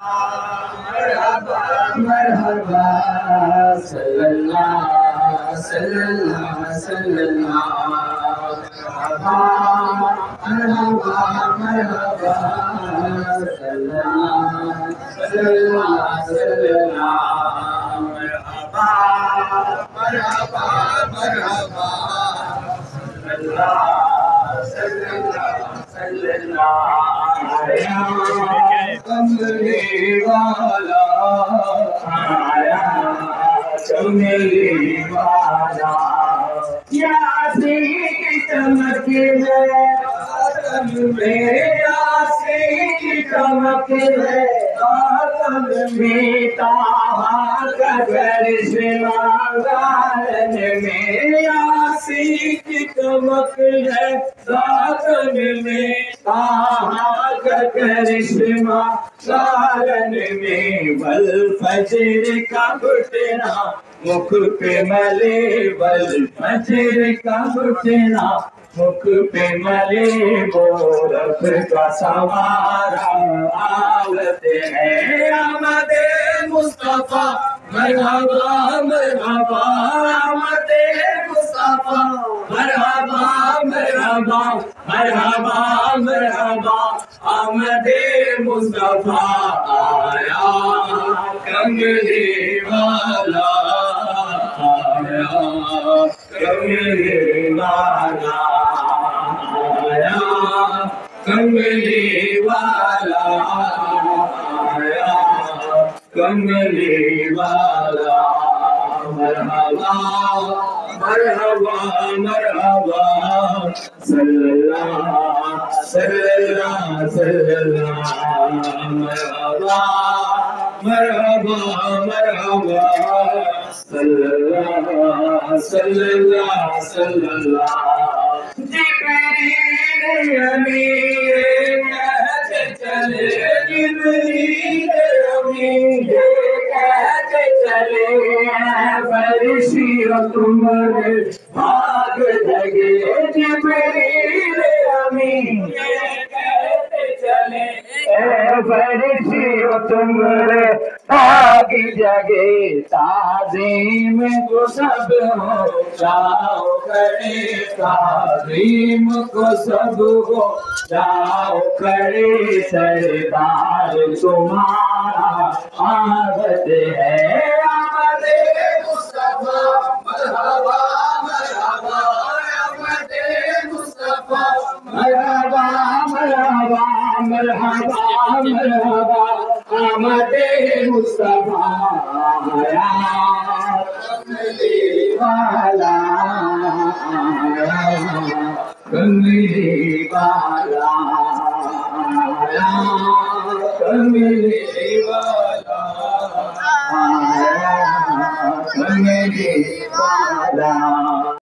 مرحبا مرحبا صلی اللہ صلی اللہ صلی اللہ مرحبا مرحبا صلی اللہ صلی اللہ صلی اللہ مرحبا مرحبا مرحبا صلی اللہ صلی اللہ صلی اللہ کملی والا آیا کملی والا یاسین کی چمک ہے آتم میں یاسین کی چمک ہے آتم میں تاہا کا کرشمہ غارن میں یاسین کی چمک ہے آتم میں تاہا کا کرشمہ غارن میں والفجر کا گھٹنا مکھ پہ ملے والفجر کا گھٹنا مکھ پہ ملے وہ رب کا سوارا آوت ہے آمد مصطفیٰ مرحبا مرحبا آمد مصطفیٰ مرحبا مرحبا مرحبا مرحبا آمد مصطفیٰ آیا کملی والا آیا کملی والا آیا کملی والا آیا کملی والا مرحبا مرحبا مرحبا صلی اللہ صلی اللہ صلی اللہ مرحبا مرحبا مرحبا صلی اللہ صلی اللہ صلی اللہ جبریل امیر کہتے چلے جبریل امیر کہتے چلے فرشی و تمہارے بھاگ لگے جبریل امین کہتے چلے فرشی و تمہارے بھاگ جگے تعظیم کو سب ہو جاؤ کرے تعظیم کو سب ہو جاؤ کرے سردار تمہارا آمد ہے آمد مصطفیٰ مرحبا مرحبا آمد مصطفیٰ مرحبا مرحبا مرحبا مرحبا آمد مصطفیٰ آیا کملی والا آیا کملی والا آیا کملی والا آیا کملی والا